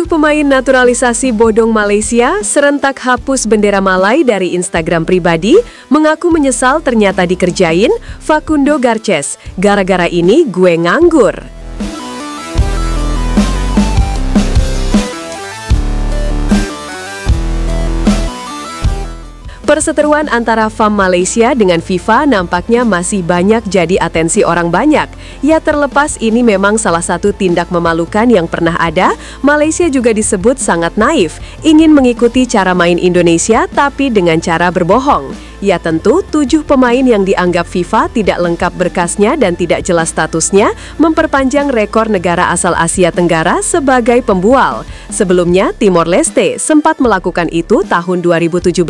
Pemain naturalisasi bodong Malaysia serentak hapus bendera Malai dari Instagram pribadi, mengaku menyesal ternyata dikerjain Facundo Garces. Gara-gara ini gue nganggur. Perseteruan antara FAM Malaysia dengan FIFA nampaknya masih banyak jadi atensi orang banyak. Ya terlepas ini memang salah satu tindak memalukan yang pernah ada, Malaysia juga disebut sangat naif, ingin mengikuti cara main Indonesia tapi dengan cara berbohong. Ya tentu 7 pemain yang dianggap FIFA tidak lengkap berkasnya dan tidak jelas statusnya memperpanjang rekor negara asal Asia Tenggara sebagai pembual. Sebelumnya Timor Leste sempat melakukan itu tahun 2017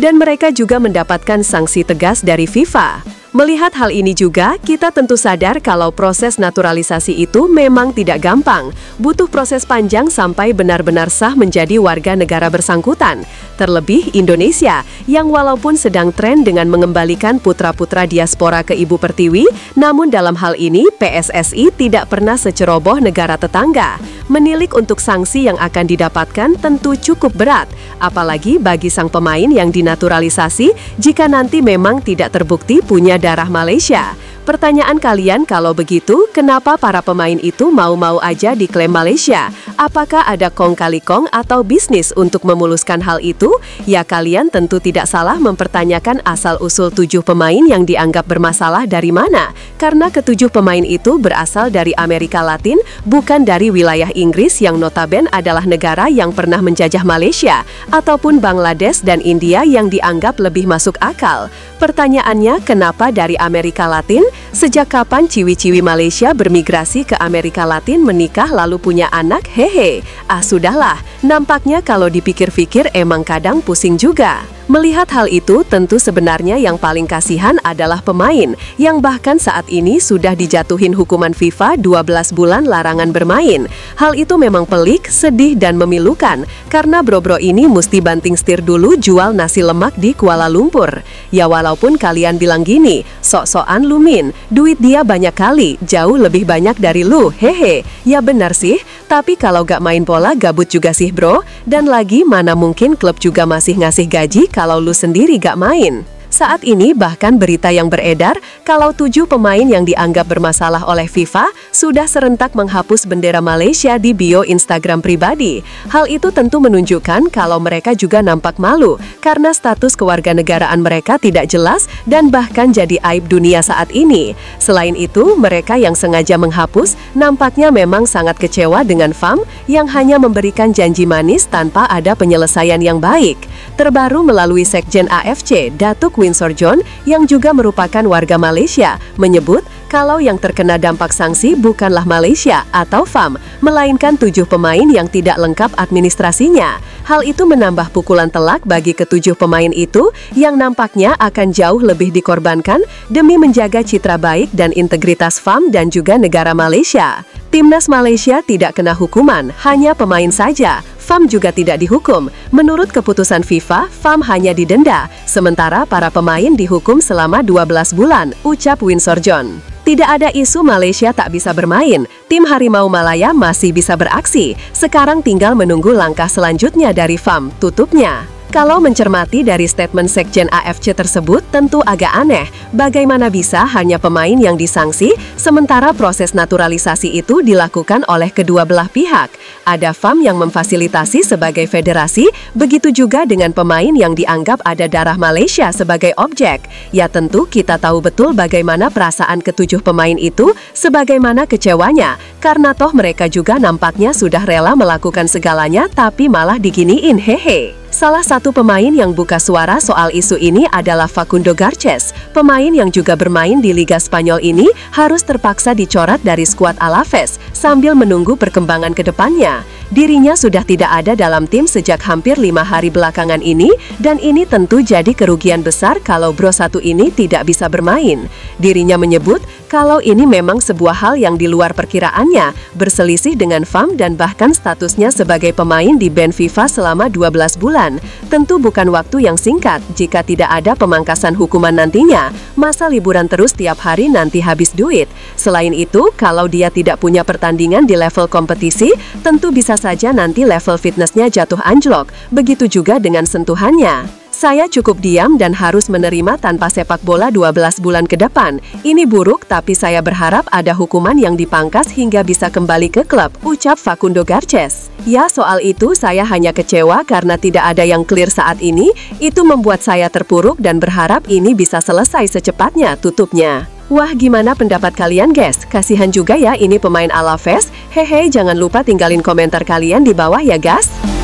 dan mereka juga mendapatkan sanksi tegas dari FIFA. Melihat hal ini juga, kita tentu sadar kalau proses naturalisasi itu memang tidak gampang. Butuh proses panjang sampai benar-benar sah menjadi warga negara bersangkutan. Terlebih Indonesia, yang walaupun sedang tren dengan mengembalikan putra-putra diaspora ke Ibu Pertiwi, namun dalam hal ini PSSI tidak pernah seceroboh negara tetangga. Menilik untuk sanksi yang akan didapatkan tentu cukup berat, apalagi bagi sang pemain yang dinaturalisasi jika nanti memang tidak terbukti punya darah Malaysia. Pertanyaan kalian kalau begitu, kenapa para pemain itu mau-mau aja diklaim Malaysia? Apakah ada kong kali kong atau bisnis untuk memuluskan hal itu? Ya kalian tentu tidak salah mempertanyakan asal-usul 7 pemain yang dianggap bermasalah dari mana. Karena ke-7 pemain itu berasal dari Amerika Latin, bukan dari wilayah Inggris yang notabene adalah negara yang pernah menjajah Malaysia, ataupun Bangladesh dan India yang dianggap lebih masuk akal. Pertanyaannya, kenapa dari Amerika Latin? Sejak kapan ciwi-ciwi Malaysia bermigrasi ke Amerika Latin menikah lalu punya anak? Hehe. Sudahlah. Nampaknya kalau dipikir-pikir emang kadang pusing juga. Melihat hal itu, tentu sebenarnya yang paling kasihan adalah pemain, yang bahkan saat ini sudah dijatuhin hukuman FIFA 12 bulan larangan bermain. Hal itu memang pelik, sedih, dan memilukan, karena bro-bro ini mesti banting setir dulu jual nasi lemak di Kuala Lumpur. Ya walaupun kalian bilang gini, sok-sokan lu Min, duit dia banyak kali, jauh lebih banyak dari lu, hehe. Ya benar sih, tapi kalau gak main bola gabut juga sih bro, dan lagi mana mungkin klub juga masih ngasih gaji kalau lu sendiri gak main. Saat ini bahkan berita yang beredar kalau 7 pemain yang dianggap bermasalah oleh FIFA sudah serentak menghapus bendera Malaysia di bio Instagram pribadi. Hal itu tentu menunjukkan kalau mereka juga nampak malu karena status kewarganegaraan mereka tidak jelas dan bahkan jadi aib dunia saat ini. Selain itu, mereka yang sengaja menghapus nampaknya memang sangat kecewa dengan FAM yang hanya memberikan janji manis tanpa ada penyelesaian yang baik. Terbaru melalui Sekjen AFC, Datuk Winsor John, yang juga merupakan warga Malaysia, menyebut kalau yang terkena dampak sanksi bukanlah Malaysia atau FAM, melainkan 7 pemain yang tidak lengkap administrasinya. Hal itu menambah pukulan telak bagi ke-7 pemain itu yang nampaknya akan jauh lebih dikorbankan demi menjaga citra baik dan integritas FAM dan juga negara Malaysia. Timnas Malaysia tidak kena hukuman, hanya pemain saja. FAM juga tidak dihukum. Menurut keputusan FIFA, FAM hanya didenda, sementara para pemain dihukum selama 12 bulan, ucap Winsor John. Tidak ada isu Malaysia tak bisa bermain, tim Harimau Malaya masih bisa beraksi. Sekarang tinggal menunggu langkah selanjutnya dari FAM, tutupnya. Kalau mencermati dari statement Sekjen AFC tersebut, tentu agak aneh. Bagaimana bisa hanya pemain yang disangsi, sementara proses naturalisasi itu dilakukan oleh kedua belah pihak? Ada FAM yang memfasilitasi sebagai federasi, begitu juga dengan pemain yang dianggap ada darah Malaysia sebagai objek. Ya tentu kita tahu betul bagaimana perasaan ke-7 pemain itu, sebagaimana kecewanya, karena toh mereka juga nampaknya sudah rela melakukan segalanya tapi malah diginiin, hehe. Salah satu pemain yang buka suara soal isu ini adalah Facundo Garces. Pemain yang juga bermain di Liga Spanyol ini harus terpaksa dicoret dari skuad Alaves sambil menunggu perkembangan ke depannya. Dirinya sudah tidak ada dalam tim sejak hampir 5 hari belakangan ini, dan ini tentu jadi kerugian besar kalau bro satu ini tidak bisa bermain. Dirinya menyebut kalau ini memang sebuah hal yang di luar perkiraannya, berselisih dengan FAM dan bahkan statusnya sebagai pemain di ban FIFA selama 12 bulan. Tentu bukan waktu yang singkat jika tidak ada pemangkasan hukuman nantinya. Masa liburan terus tiap hari nanti habis duit. Selain itu, kalau dia tidak punya pertandingan di level kompetisi, tentu bisa saja nanti level fitnessnya jatuh anjlok, begitu juga dengan sentuhannya. Saya cukup diam dan harus menerima tanpa sepak bola 12 bulan ke depan. Ini buruk, tapi saya berharap ada hukuman yang dipangkas hingga bisa kembali ke klub, ucap Facundo Garces. Ya, soal itu saya hanya kecewa karena tidak ada yang clear saat ini. Itu membuat saya terpuruk dan berharap ini bisa selesai secepatnya, tutupnya. Wah, gimana pendapat kalian, guys? Kasihan juga ya ini pemain Alaves. Hehe, jangan lupa tinggalin komentar kalian di bawah ya, guys.